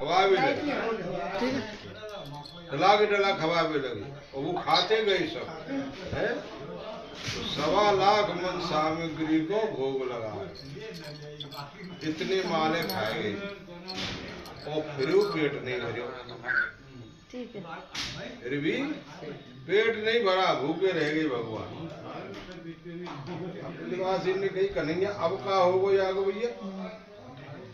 खवा भी लगे, डला के डला खवा भी लगे और वो खाते गए सब है। तो 1.25 लाख मन सामग्री को भोग लगा, इतने माले खाए गए और फिर वो पेट नहीं भरे। फिर भी पेट नहीं भरा, भूखे रह गए भगवान। ने कही कन्हैया अब का होगो यागो भैया,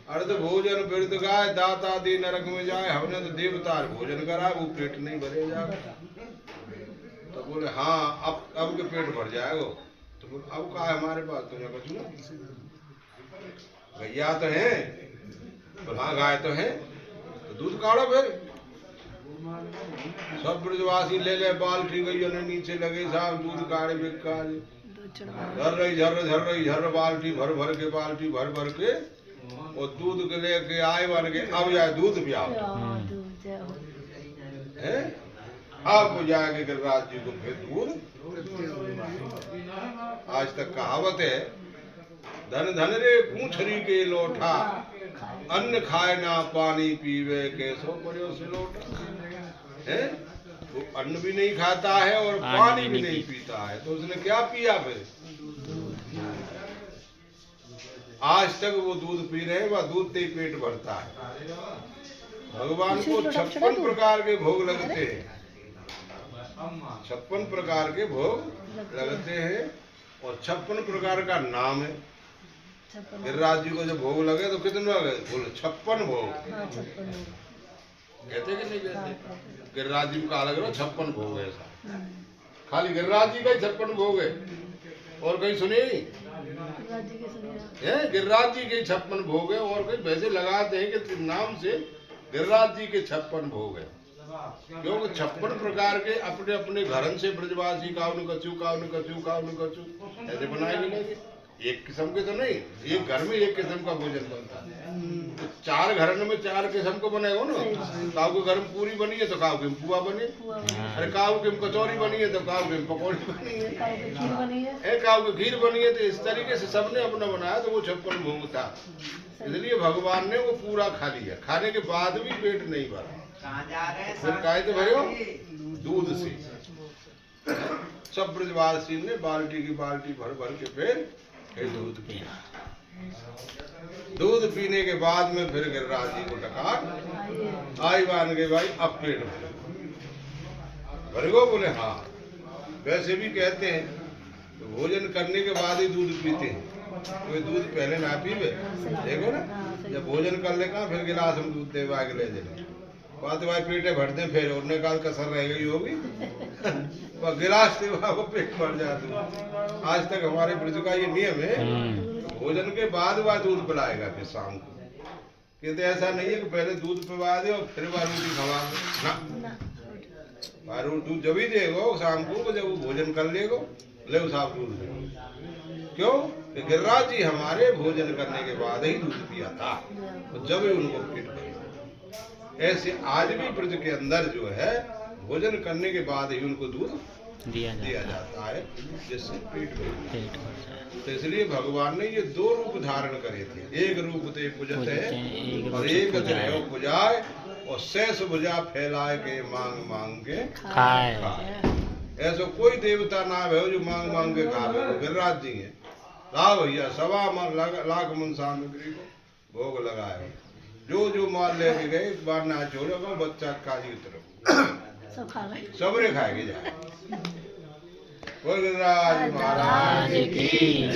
अर्ध भोजन बिरद गाय दाता दी नरक में जाए, हमने तो देवतार भोजन करा वो पेट नहीं भरे जाएगा। तो बोले हाँ अब के पेट भर जाएगा। तो बोले अब का है हमारे पास, तो कुछ ना गैया तो है, बोले हाँ गाय तो है, तो दूध काढ़ो। फिर सब ब्रजवासी ले ले बाल्टी, गैया ने नीचे लगे साहब दूध काढ़े बिकारे, झर बाल्टी भर भर के, बाल्टी भर भर के और दूध के लेके आए बन के। अब जाए दूध पियाओ है, अब जाके गिरिराज जी को फिर दूध। आज तक कहावत है, धन धन रे पूंछरी के लोटा, अन्न खाए ना पानी पीवे कैसो पड़ो से लोटा है। वो अन्न भी नहीं खाता है और पानी भी नहीं पीता है, तो उसने क्या पिया फिर? आज तक वो दूध पी रहे हैं, वह दूध से ही पेट भरता है। भगवान को 56 प्रकार के भोग लगते हैं, 56 प्रकार के भोग लगते हैं और 56 प्रकार का नाम है। गिरिराज जी को जब भोग लगे तो कितने लगे? बोले 56 भोग। कहते कि नहीं कहते? गिरिराज जी को कहा लग रहा 56 भोग है। ऐसा खाली गिरिराज जी का ही 56 भोग है और कहीं सुनिए है? गिरिराज जी के 56 भोग है और कहीं वैसे लगाते हैं कि नाम से गिरिराज जी के 56 भोग है, क्योंकि 56 प्रकार के अपने अपने घरन से ब्रजवासी काउन कछु ऐसे बनाए मिलेंगे। एक किस्म के तो नहीं, एक घर में एक किस्म का भोजन बनता है। तो 4 घरन में 4 किस्म को बनेगा ना। काऊ के घर में पूरी बनी है तो काऊ के पुआ बनी, अरे काऊ के कचौरी बनी है तो काऊ के पकौड़ी बनी है, काऊ के खीर बनी है। तो इस तरीके से सबने अपना बनाया, तो वो 56 भोग था। इसलिए भगवान ने वो पूरा खा लिया, खाने के बाद भी पेट नहीं भरा। फिर काहे तो भरे हो? दूध से। सब ब्रजवासी ने बाल्टी की बाल्टी भर भर के फिर दूध पिया। दूध पीने के बाद में फिर गिरिराज जी को डकार आई बान गए, भाई अब पेट भर गो। बोले हाँ। वैसे भी कहते हैं तो भोजन करने के बाद ही दूध पीते हैं, तो दूध पहले ना पीवे। देखो ना, जब भोजन कर ले का फिर गिलास में दूध दे के ले देना, बात भाई पेटे भरते फिर उन्हें काल कसर रह गई होगी वह गिलास से वो पेट भर जाते। आज तक हमारे ब्रज का ये नियम है, भोजन के बाद वह दूध पिलाएगा फिर शाम को। कहते ऐसा नहीं है कि पहले दूध पिला दे और फिर वह रोटी खवा दे ना, दूध जब ही देगो शाम को जब वो भोजन कर लेगो, ले साफ दूध देगा। क्यों? गिरिराज जी हमारे भोजन करने के बाद ही दूध पिया था, तो जब ही उनको पेट भर। ऐसे आज भी ब्रज के अंदर जो है भोजन करने के बाद ही उनको दूध दिया जाता है, जिससे पेट भर जाए। तो इसलिए भगवान ने ये 2 रूप धारण करे थे, एक रूप ते पूजत है और एक ते पुजाए और शेष भुजा फैलाए के मांग मांग के खाए। ऐसा कोई देवता ना है जो मांग मांग के खा रहे। गिरिराज जी है, ला भैया 1.25 लाख मन सामग्री को भोग लगाए, जो जो माल लेके गए बार ना छोड़ो, बच्चा काजी उतरो सबरे खाएंगे जाए। गिरिराज महाराज की